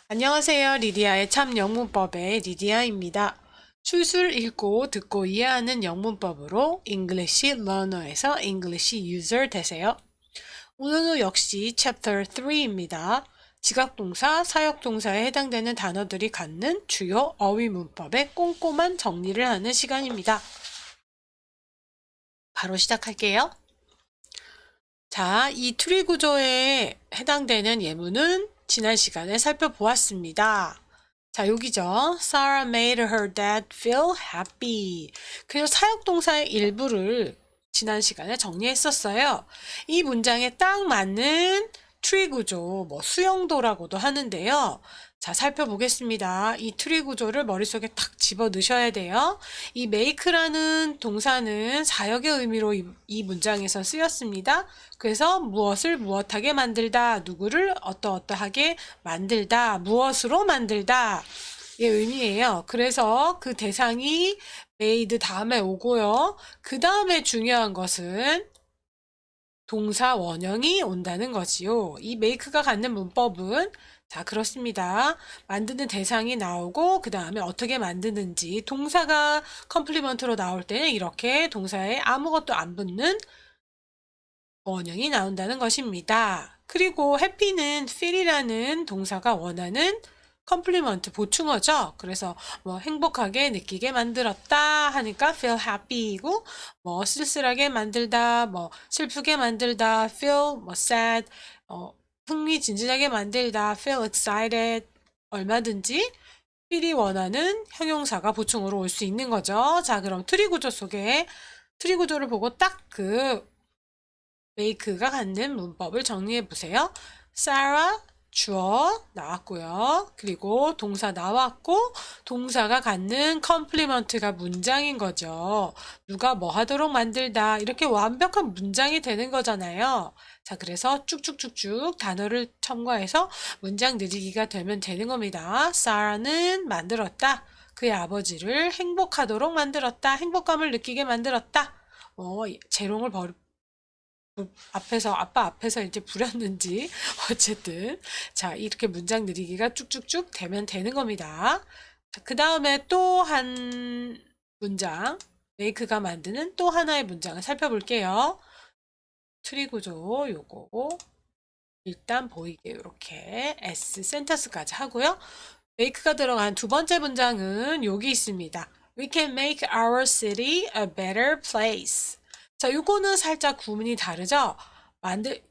안녕하세요. 리디아의 참 영문법의 리디아입니다. 술술 읽고 듣고 이해하는 영문법으로 English Learner에서 English User 되세요. 오늘도 역시 Chapter 3입니다. 지각동사, 사역동사에 해당되는 단어들이 갖는 주요 어휘 문법의 꼼꼼한 정리를 하는 시간입니다. 바로 시작할게요. 자, 이 트리 구조에 해당되는 예문은 지난 시간에 살펴보았습니다. 자, 여기죠. Sarah made her dad feel happy. 그래서 사역동사의 일부를 지난 시간에 정리했었어요. 이 문장에 딱 맞는 트리 구조, 수영도라고도 하는데요. 자, 살펴보겠습니다. 이 트리 구조를 머릿속에 탁 집어 넣으셔야 돼요. 이 make라는 동사는 사역의 의미로 이 문장에서 쓰였습니다. 그래서 무엇을 무엇하게 만들다, 누구를 어떠어떠하게 만들다, 무엇으로 만들다 의 의미예요. 그래서 그 대상이 made 다음에 오고요. 그 다음에 중요한 것은 동사 원형이 온다는 거지요. 이 make가 갖는 문법은 자, 그렇습니다. 만드는 대상이 나오고 그 다음에 어떻게 만드는지 동사가 컴플리먼트로 나올 때는 이렇게 동사에 아무것도 안 붙는 원형이 나온다는 것입니다. 그리고 happy는 feel이라는 동사가 원하는 컴플리먼트 보충어죠. 그래서 행복하게 느끼게 만들었다 하니까 feel happy이고 쓸쓸하게 만들다, 슬프게 만들다, feel sad, 흥미진진하게 만들다, feel excited, 얼마든지 필이 원하는 형용사가 보충으로 올 수 있는 거죠. 자, 그럼 트리 구조 속에 트리 구조를 보고 딱 그 make가 갖는 문법을 정리해 보세요. Sarah 주어 나왔고요. 그리고 동사 나왔고 동사가 갖는 컴플리먼트가 문장인 거죠. 누가 뭐 하도록 만들다 이렇게 완벽한 문장이 되는 거잖아요. 자, 그래서 쭉쭉쭉쭉 단어를 첨가해서 문장 늘리기가 되면 되는 겁니다. Sarah는 만들었다. 그의 아버지를 행복하도록 만들었다. 행복감을 느끼게 만들었다. 재롱을 아빠 앞에서 이제 부렸는지, 어쨌든. 자, 이렇게 문장 늘리기가 쭉쭉쭉 되면 되는 겁니다. 그 다음에 또 한 문장, 메이크가 만드는 또 하나의 문장을 살펴볼게요. 트리 구조, 요거. 일단 보이게 이렇게 S 센터스까지 하고요. make가 들어간 두 번째 문장은 여기 있습니다. We can make our city a better place. 자, 요거는 살짝 구문이 다르죠?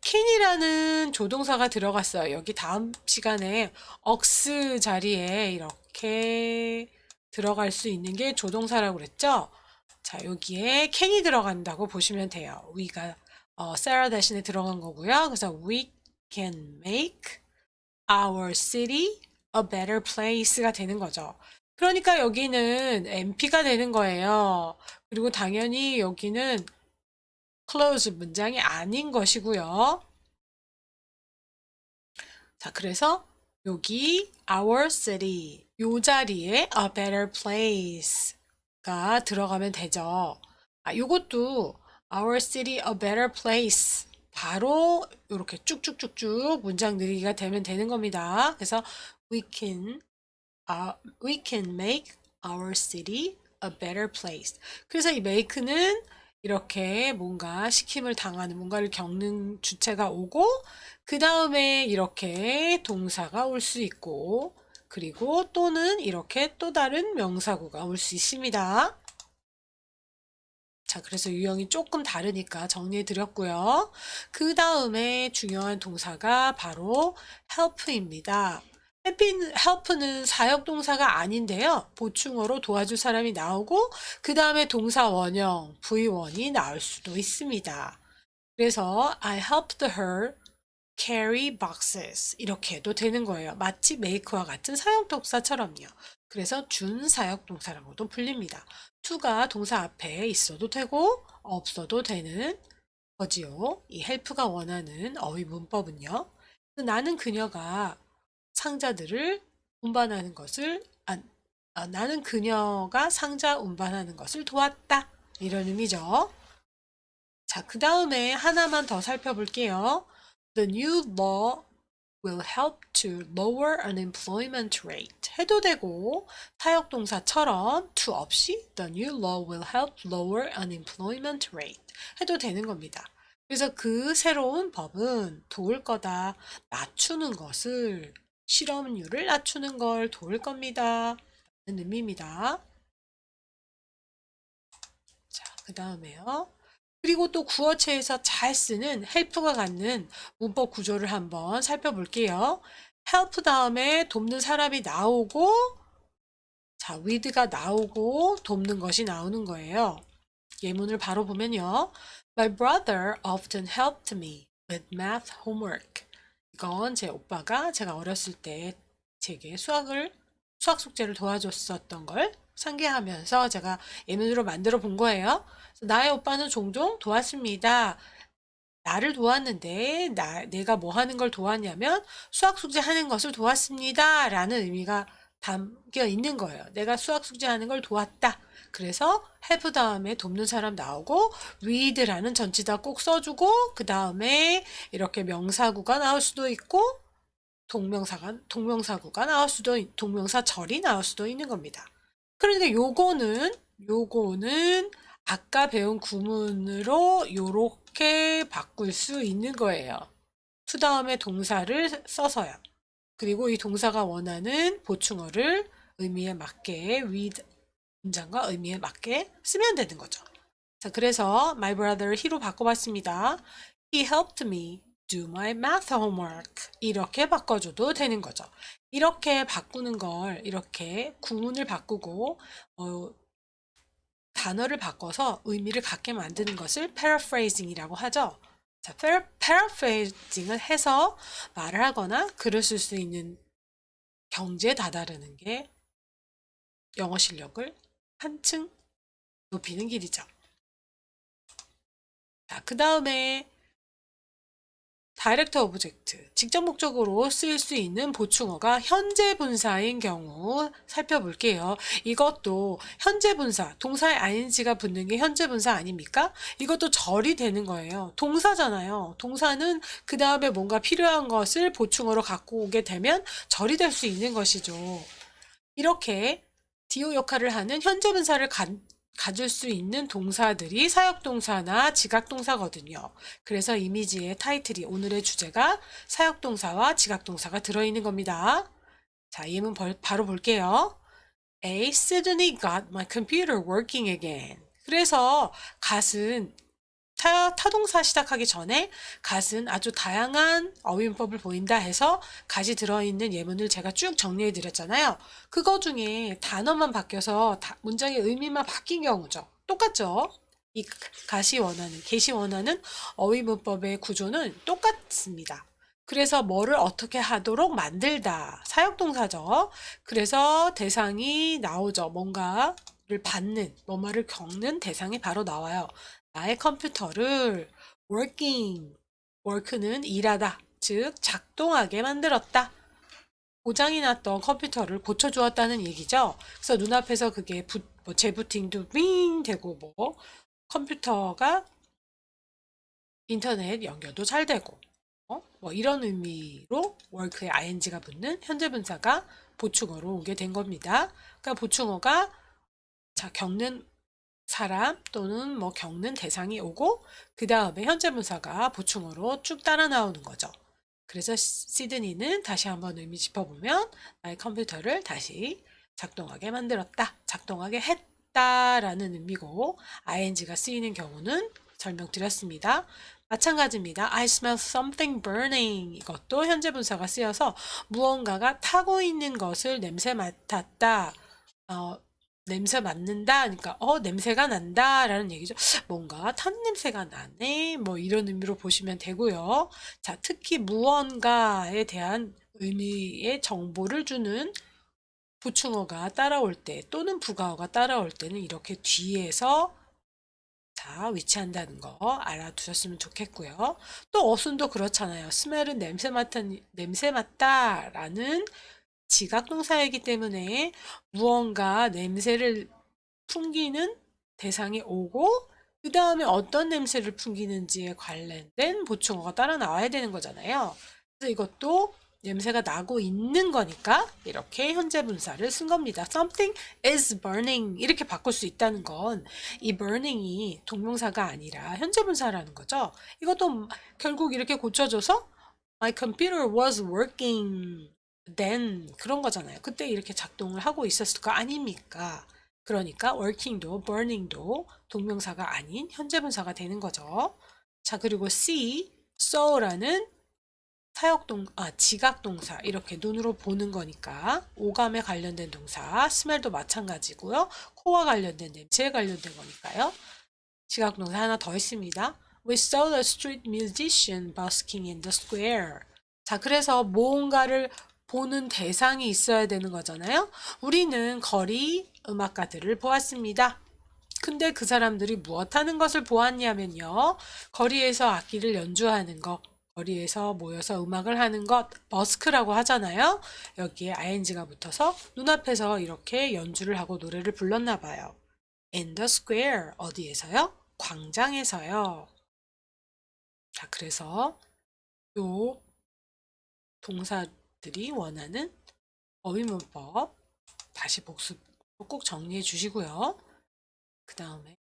can이라는 조동사가 들어갔어요. 여기 다음 시간에 억스 자리에 이렇게 들어갈 수 있는 게 조동사라고 그랬죠? 자, 여기에 can이 들어간다고 보시면 돼요. we가 Sarah 대신에 들어간 거고요. 그래서 we can make our city a better place가 되는 거죠. 그러니까 여기는 NP가 되는 거예요. 그리고 당연히 여기는 close 문장이 아닌 것이고요. 자, 그래서 여기 our city 요 자리에 a better place가 들어가면 되죠. 요것도 our city a better place 바로 이렇게 쭉쭉쭉쭉 문장 늘리기가 되면 되는 겁니다. 그래서 we can make our city a better place. 그래서 이 make는 이렇게 뭔가 시킴을 당하는 뭔가를 겪는 주체가 오고 그 다음에 이렇게 동사가 올 수 있고 그리고 또는 이렇게 또 다른 명사구가 올 수 있습니다. 자, 그래서 유형이 조금 다르니까 정리해 드렸고요. 그 다음에 중요한 동사가 바로 help입니다. help는 사역동사가 아닌데요. 보충어로 도와줄 사람이 나오고 그 다음에 동사 원형 V1이 나올 수도 있습니다. 그래서 I helped her carry boxes 이렇게 해도 되는 거예요. 마치 make와 같은 사역동사처럼요. 그래서 준사역동사라고도 불립니다. to가 동사 앞에 있어도 되고 없어도 되는 거지요. 이 help가 원하는 어휘 문법은요. 나는 그녀가 상자들을 운반하는 것을 나는 그녀가 상자 운반하는 것을 도왔다. 이런 의미죠. 자, 그 다음에 하나만 더 살펴볼게요. The new law will help to lower unemployment rate. 해도 되고 사역동사처럼 to 없이 the new law will help lower unemployment rate. 해도 되는 겁니다. 그래서 그 새로운 법은 도울 거다. 낮추는 것을, 실업률을 낮추는 걸 도울 겁니다. 라는 의미입니다. 자, 그 다음에요. 그리고 또 구어체에서 잘 쓰는 help가 갖는 문법 구조를 한번 살펴볼게요. help 다음에 돕는 사람이 나오고, 자, with가 나오고 돕는 것이 나오는 거예요. 예문을 바로 보면요. My brother often helped me with math homework. 이건 제 오빠가 제가 어렸을 때 제게 수학 숙제를 도와줬었던 걸 상기하면서 제가 예문으로 만들어 본 거예요. 나의 오빠는 종종 도왔습니다. 나를 도왔는데 내가 뭐 하는 걸 도왔냐면 수학 숙제 하는 것을 도왔습니다. 라는 의미가 담겨 있는 거예요. 내가 수학 숙제 하는 걸 도왔다. 그래서 help 다음에 돕는 사람 나오고 with라는 전치사 꼭 써주고 그 다음에 이렇게 명사구가 나올 수도 있고 동명사구가 나올 수도 동명사절이 나올 수도 있는 겁니다. 그런데 요거는 아까 배운 구문으로 요렇게 바꿀 수 있는 거예요. to 다음에 동사를 써서요. 그리고 이 동사가 원하는 보충어를 의미에 맞게 with 문장과 의미에 맞게 쓰면 되는 거죠. 자, 그래서 my brother he로 바꿔봤습니다. He helped me do my math homework. 이렇게 바꿔줘도 되는 거죠. 이렇게 바꾸는 걸 이렇게 구문을 바꾸고 단어를 바꿔서 의미를 갖게 만드는 것을 paraphrasing이라고 하죠. 자, paraphrasing을 해서 말을 하거나 글을 쓸 수 있는 경지에 다다르는 게 영어 실력을 한층 높이는 길이죠. 자, 그 다음에 다이렉트 오브젝트, 직접 목적으로 쓰일 수 있는 보충어가 현재 분사인 경우 살펴볼게요. 이것도 현재 분사, 동사에 ing가 붙는 게 현재 분사 아닙니까? 이것도 절이 되는 거예요. 동사잖아요. 동사는 그 다음에 뭔가 필요한 것을 보충어로 갖고 오게 되면 절이 될 수 있는 것이죠. 이렇게 do 역할을 하는 현재 분사를 가질 수 있는 동사들이 사역동사나 지각동사거든요. 그래서 이미지의 타이틀이 오늘의 주제가 사역동사와 지각동사가 들어있는 겁니다. 자, 예문 바로 볼게요. A suddenly got my computer working again. 그래서 gat은 타동사 시작하기 전에 gat은 아주 다양한 어휘문법을 보인다 해서 gat이 들어있는 예문을 제가 쭉 정리해 드렸잖아요. 그거 중에 단어만 바뀌어서 문장의 의미만 바뀐 경우죠. 똑같죠? 이 get이 원하는 어휘문법의 구조는 똑같습니다. 그래서 뭐를 어떻게 하도록 만들다. 사역동사죠. 그래서 대상이 나오죠. 뭔가를 받는, 뭐뭐를 겪는 대상이 바로 나와요. 나의 컴퓨터를 work는 일하다, 즉 작동하게 만들었다. 고장이 났던 컴퓨터를 고쳐주었다는 얘기죠. 그래서 눈앞에서 그게 재부팅도 윙 되고 컴퓨터가 인터넷 연결도 잘 되고 뭐 이런 의미로 work에 ing가 붙는 현재 분사가 보충어로 오게 된 겁니다. 그러니까 보충어가 겪는 사람 또는 겪는 대상이 오고 그 다음에 현재 분사가 보충어로 쭉 따라 나오는 거죠. 그래서 시드니는 다시 한번 의미 짚어보면 나의 컴퓨터를 다시 작동하게 만들었다. 작동하게 했다라는 의미고 ing가 쓰이는 경우는 설명드렸습니다. 마찬가지입니다. I smell something burning. 이것도 현재 분사가 쓰여서 무언가가 타고 있는 것을 냄새 맡았다. 냄새 맡는다. 그러니까 냄새가 난다 라는 얘기죠. 뭔가 탄 냄새가 나네. 뭐 이런 의미로 보시면 되고요. 자, 특히 무언가에 대한 의미의 정보를 주는 보충어가 따라올 때 또는 부가어가 따라올 때는 이렇게 뒤에서 위치한다는 거 알아두셨으면 좋겠고요. 또 어순도 그렇잖아요. smell은 냄새 맡다 라는 지각동사이기 때문에 무언가 냄새를 풍기는 대상이 오고 그 다음에 어떤 냄새를 풍기는지에 관련된 보충어가 따라 나와야 되는 거잖아요. 그래서 이것도 냄새가 나고 있는 거니까 이렇게 현재 분사를 쓴 겁니다. Something is burning 이렇게 바꿀 수 있다는 건 이 burning이 동명사가 아니라 현재 분사라는 거죠. 이것도 결국 이렇게 고쳐줘서 My computer was working then 그런 거잖아요. 그때 이렇게 작동을 하고 있었을 거 아닙니까? 그러니까 working도 burning도 동명사가 아닌 현재 분사가 되는 거죠. 자, 그리고 see, saw라는 지각동사 이렇게 눈으로 보는 거니까 오감에 관련된 동사 smell도 마찬가지고요. 코와 관련된 냄새에 관련된 거니까요. 지각동사 하나 더 있습니다. We saw the street musician busking in the square. 자, 그래서 뭔가를 보는 대상이 있어야 되는 거잖아요. 우리는 거리 음악가들을 보았습니다. 근데 그 사람들이 무엇 하는 것을 보았냐면요. 거리에서 악기를 연주하는 것, 거리에서 모여서 음악을 하는 것, 버스크라고 하잖아요. 여기에 ing가 붙어서 눈앞에서 이렇게 연주를 하고 노래를 불렀나 봐요. In the square, 어디에서요? 광장에서요. 자, 그래서 요 동사들이 원하는 어휘문법 다시 복습 꼭 정리해 주시고요. 그 다음에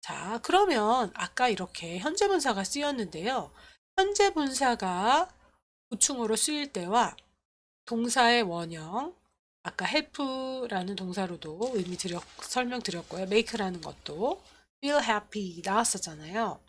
자, 그러면 아까 이렇게 현재 분사가 쓰였는데요. 현재 분사가 보충어로 쓰일 때와 동사의 원형, 아까 help라는 동사로도 설명드렸고요. make라는 것도 feel happy 나왔었잖아요.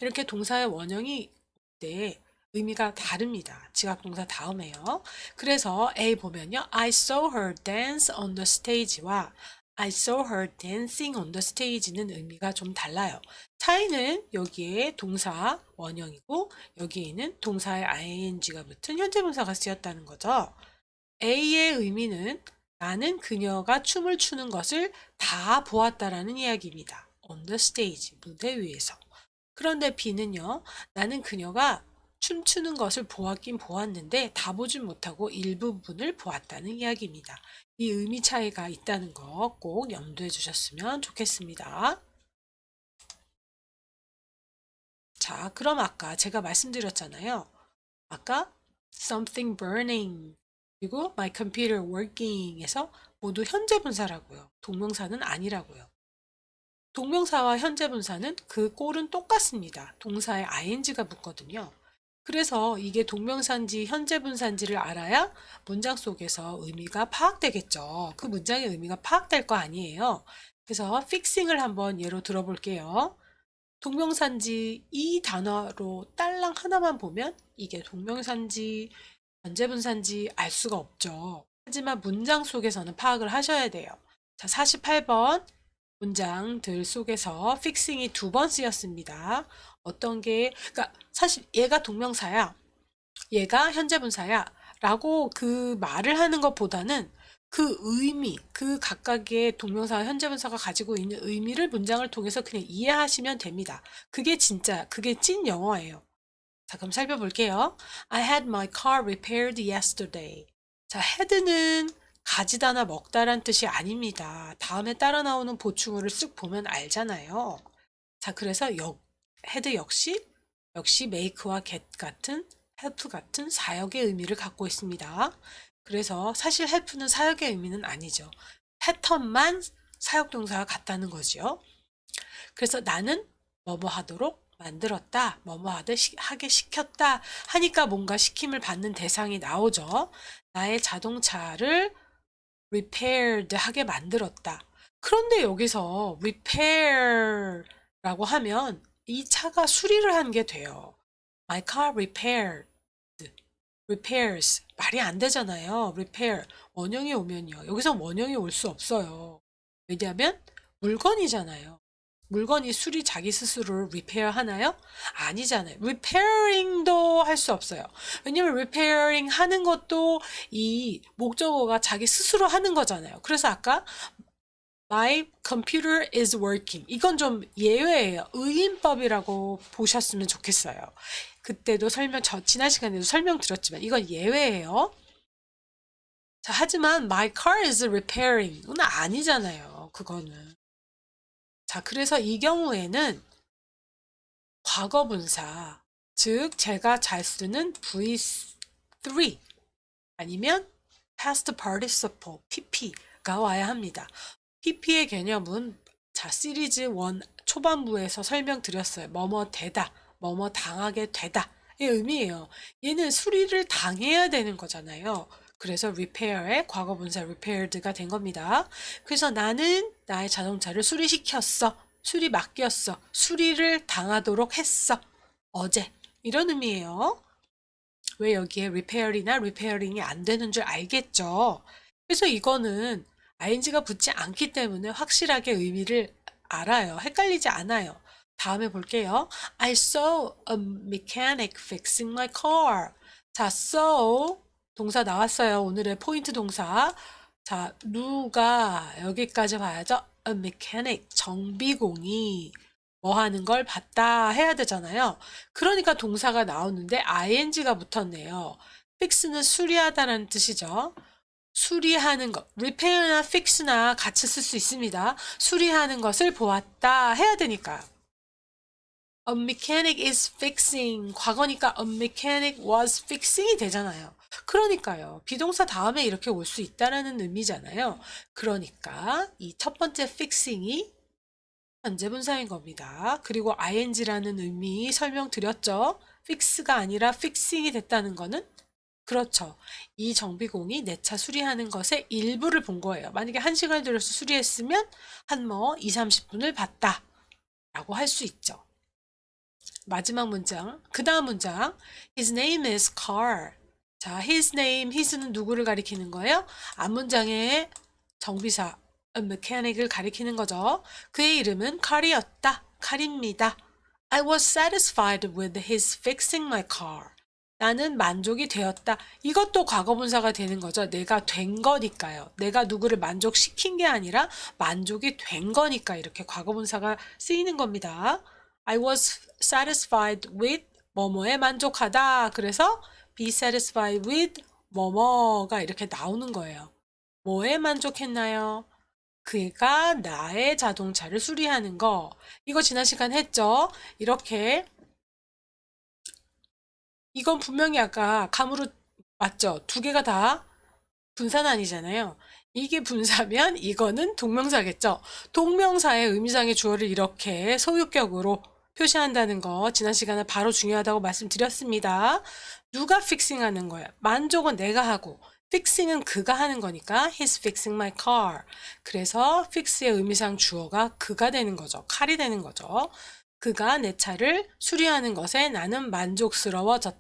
이렇게 동사의 원형이 때 의미가 다릅니다. 지각동사 다음에요. 그래서 A 보면요. I saw her dance on the stage와 I saw her dancing on the stage는 의미가 좀 달라요. 차이는 여기에 동사 원형이고 여기에는 동사의 ing가 붙은 현재 분사가 쓰였다는 거죠. A의 의미는 나는 그녀가 춤을 추는 것을 다 보았다라는 이야기입니다. on the stage, 무대 위에서. 그런데 B는요, 나는 그녀가 춤추는 것을 보았긴 보았는데 다 보진 못하고 일부분을 보았다는 이야기입니다. 이 의미 차이가 있다는 거 꼭 염두해 주셨으면 좋겠습니다. 자, 그럼 아까 제가 말씀드렸잖아요. 아까 something burning 그리고 my computer working에서 모두 현재 분사라고요. 동명사는 아니라고요. 동명사와 현재 분사는 그 꼴은 똑같습니다. 동사에 ing가 붙거든요. 그래서 이게 동명사인지 현재 분사인지를 알아야 문장 속에서 의미가 파악되겠죠. 그 문장의 의미가 파악될 거 아니에요. 그래서 fixing을 한번 예로 들어볼게요. 동명사인지 이 단어로 딸랑 하나만 보면 이게 동명사인지 현재 분사인지 알 수가 없죠. 하지만 문장 속에서는 파악을 하셔야 돼요. 자, 48번 문장들 속에서 fixing이 2번 쓰였습니다. 어떤 게, 그러니까 사실 얘가 동명사야, 얘가 현재 분사야 라고 그 말을 하는 것보다는 그 의미, 그 각각의 동명사와 현재 분사가 가지고 있는 의미를 문장을 통해서 그냥 이해하시면 됩니다. 그게 찐 영어예요. 자, 그럼 살펴볼게요. I had my car repaired yesterday. 자, had는 가지다나 먹다란 뜻이 아닙니다. 다음에 따라 나오는 보충어를 쓱 보면 알잖아요. 자, 그래서 had 역시 make와 get 같은 help 같은 사역의 의미를 갖고 있습니다. 그래서 사실 help는 사역의 의미는 아니죠. 패턴만 사역동사가 같다는 거죠. 그래서 나는 뭐뭐 하도록 만들었다, 뭐뭐 하게 시켰다 하니까 뭔가 시킴을 받는 대상이 나오죠. 나의 자동차를 repaired 하게 만들었다. 그런데 여기서 repair라고 하면 이 차가 수리를 한 게 돼요. My car repaired. repairs. 말이 안 되잖아요. repair. 원형이 오면요. 여기서 원형이 올 수 없어요. 왜냐하면 물건이잖아요. 물건이 자기 스스로를 repair 하나요? 아니잖아요. repairing도 할 수 없어요. 왜냐면 repairing 하는 것도 이 목적어가 자기 스스로 하는 거잖아요. 그래서 아까 My computer is working. 이건 좀 예외예요. 의인법이라고 보셨으면 좋겠어요. 그때도 지난 시간에도 설명드렸지만 이건 예외예요. 자, 하지만 my car is repairing. 그건 아니잖아요. 그거는. 자, 그래서 이 경우에는 과거 분사, 즉 제가 잘 쓰는 3 아니면 past participle pp가 와야 합니다. pp의 개념은 자 시리즈 1 초반부에서 설명드렸어요. 뭐뭐 되다, 뭐뭐 당하게 되다 이 의미예요. 얘는 수리를 당해야 되는 거잖아요. 그래서 repair의 과거분사 repaired가 된 겁니다. 그래서 나는 나의 자동차를 수리시켰어. 수리 맡겼어. 수리를 당하도록 했어. 어제. 이런 의미예요. 왜 여기에 repair이나 repairing이 안 되는 줄 알겠죠? 그래서 이거는 ing가 붙지 않기 때문에 확실하게 의미를 알아요. 헷갈리지 않아요. 다음에 볼게요. I saw a mechanic fixing my car. 자, saw 동사 나왔어요. 오늘의 포인트 동사. 자, 누가 여기까지 봐야죠. A mechanic 정비공이 뭐 하는 걸 봤다 해야 되잖아요. 그러니까 동사가 나오는데 ing가 붙었네요. fix는 수리하다라는 뜻이죠. 수리하는 것, repair나 fix나 같이 쓸 수 있습니다. 수리하는 것을 보았다 해야 되니까요. A mechanic is fixing. 과거니까 a mechanic was fixing이 되잖아요. 그러니까요. 비동사 다음에 이렇게 올 수 있다라는 의미잖아요. 그러니까 이 첫 번째 fixing이 현재 분사인 겁니다. 그리고 ing라는 의미 설명드렸죠. fix가 아니라 fixing이 됐다는 거는 그렇죠. 이 정비공이 내 차 수리하는 것의 일부를 본 거예요. 만약에 1시간을 들여서 수리했으면 한 뭐 2, 30분을 봤다 라고 할 수 있죠. 마지막 문장, 그 다음 문장 His name is Carl. 자, his name, his는 누구를 가리키는 거예요? 앞문장의 정비사 a mechanic을 가리키는 거죠. 그의 이름은 칼이었다. 칼입니다. I was satisfied with his fixing my car. 나는 만족이 되었다. 이것도 과거분사가 되는 거죠. 내가 된 거니까요. 내가 누구를 만족시킨 게 아니라 만족이 된 거니까 이렇게 과거분사가 쓰이는 겁니다. I was satisfied with 뭐뭐에 만족하다. 그래서 be satisfied with 뭐뭐가 이렇게 나오는 거예요. 뭐에 만족했나요? 그가 나의 자동차를 수리하는 거. 이거 지난 시간 했죠? 이렇게 이건 분명히 아까 감으로 맞죠? 두 개가 다 분사는 아니잖아요. 이게 분사면 이거는 동명사겠죠? 동명사의 의미상의 주어를 이렇게 소유격으로 표시한다는 거 지난 시간에 바로 중요하다고 말씀드렸습니다. 누가 픽싱하는 거야? 만족은 내가 하고 픽싱은 그가 하는 거니까 he's fixing my car. 그래서 fix의 의미상 주어가 그가 되는 거죠. 칼이 되는 거죠. 그가 내 차를 수리하는 것에 나는 만족스러웠다.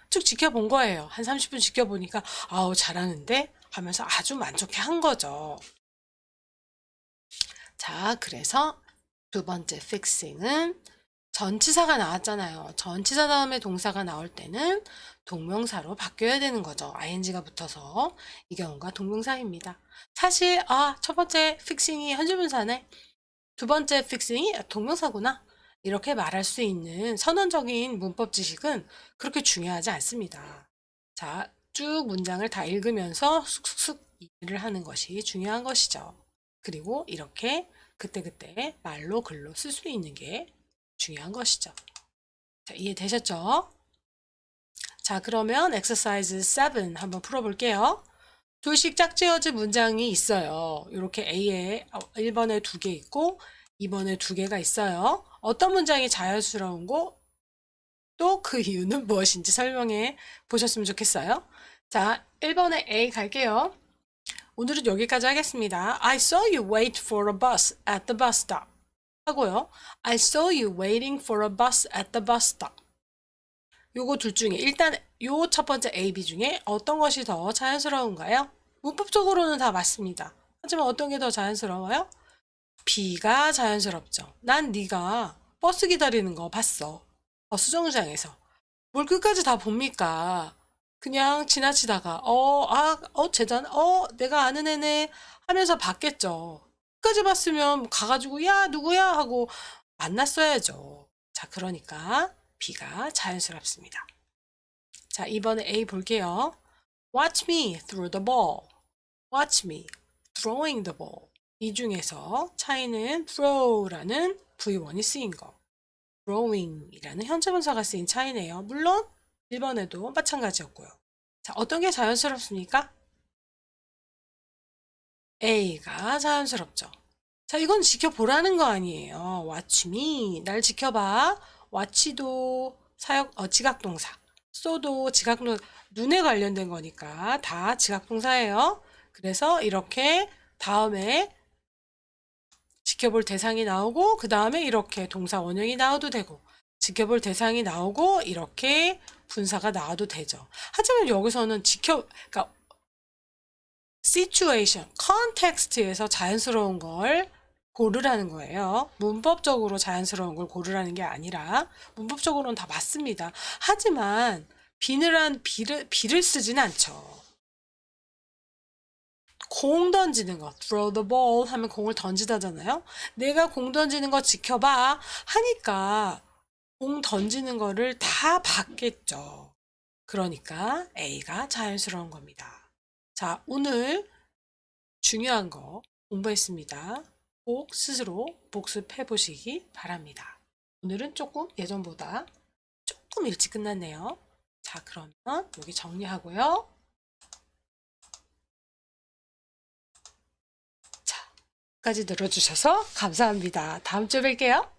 쭉 지켜본 거예요. 한 30분 지켜보니까 아우 잘하는데 하면서 아주 만족해 한 거죠. 자, 그래서 두 번째 fixing은 전치사가 나왔잖아요. 전치사 다음에 동사가 나올 때는 동명사로 바뀌어야 되는 거죠. ing가 붙어서 이 경우가 동명사입니다. 사실 첫 번째 fixing이 현재분사네. 두 번째 fixing이 동명사구나. 이렇게 말할 수 있는 선언적인 문법 지식은 그렇게 중요하지 않습니다. 자, 쭉 문장을 다 읽으면서 쑥쑥쑥 이해를 하는 것이 중요한 것이죠. 그리고 이렇게 그때그때 말로 글로 쓸 수 있는 게 중요한 것이죠. 자, 이해되셨죠? 자, 그러면 exercise 7 한번 풀어볼게요. 둘씩 짝지어진 문장이 있어요. 이렇게 A에 1번에 2개 있고 2번에 2개가 있어요. 어떤 문장이 자연스러운 거, 또 그 이유는 무엇인지 설명해 보셨으면 좋겠어요. 자, 1번에 A 갈게요. 오늘은 여기까지 하겠습니다. I saw you wait for a bus at the bus stop. 하고요. I saw you waiting for a bus at the bus stop. 요거 둘 중에 일단 요 첫 번째 A, B 중에 어떤 것이 더 자연스러운가요? 문법적으로는 다 맞습니다. 하지만 어떤 게 더 자연스러워요? B가 자연스럽죠. 난 네가 버스 기다리는 거 봤어. 버스 정류장에서. 뭘 끝까지 다 봅니까? 그냥 지나치다가 쟤잖아. 내가 아는 애네 하면서 봤겠죠. 끝까지 봤으면 가가지고 야 누구야 하고 만났어야죠. 자, 그러니까 B가 자연스럽습니다. 자, 이번에 A 볼게요. Watch me throw the ball. Watch me throwing the ball. 이 중에서 차이는 throw라는 V1이 쓰인 거, throwing이라는 현재분사가 쓰인 차이네요. 물론 1번에도 마찬가지였고요. 자, 어떤 게 자연스럽습니까? A가 자연스럽죠. 자, 이건 지켜보라는 거 아니에요. Watch me. 날 지켜봐. watch도 지각동사. so도 지각동사. 눈에 관련된 거니까 다 지각동사예요. 그래서 이렇게 다음에 지켜볼 대상이 나오고 그 다음에 이렇게 동사 원형이 나와도 되고 지켜볼 대상이 나오고 이렇게 분사가 나와도 되죠. 하지만 여기서는 그러니까 situation, context에서 자연스러운 걸 고르라는 거예요. 문법적으로 자연스러운 걸 고르라는 게 아니라 문법적으로는 다 맞습니다. 하지만 비를 쓰진 않죠. 공 던지는 거, throw the ball 하면 공을 던지다잖아요. 내가 공 던지는 거 지켜봐 하니까 공 던지는 거를 다 봤겠죠. 그러니까 A가 자연스러운 겁니다. 자, 오늘 중요한 거 공부했습니다. 꼭 스스로 복습해 보시기 바랍니다. 오늘은 조금 예전보다 조금 일찍 끝났네요. 자, 그러면 여기 정리하고요. 자, 끝까지 들어주셔서 감사합니다. 다음 주에 뵐게요.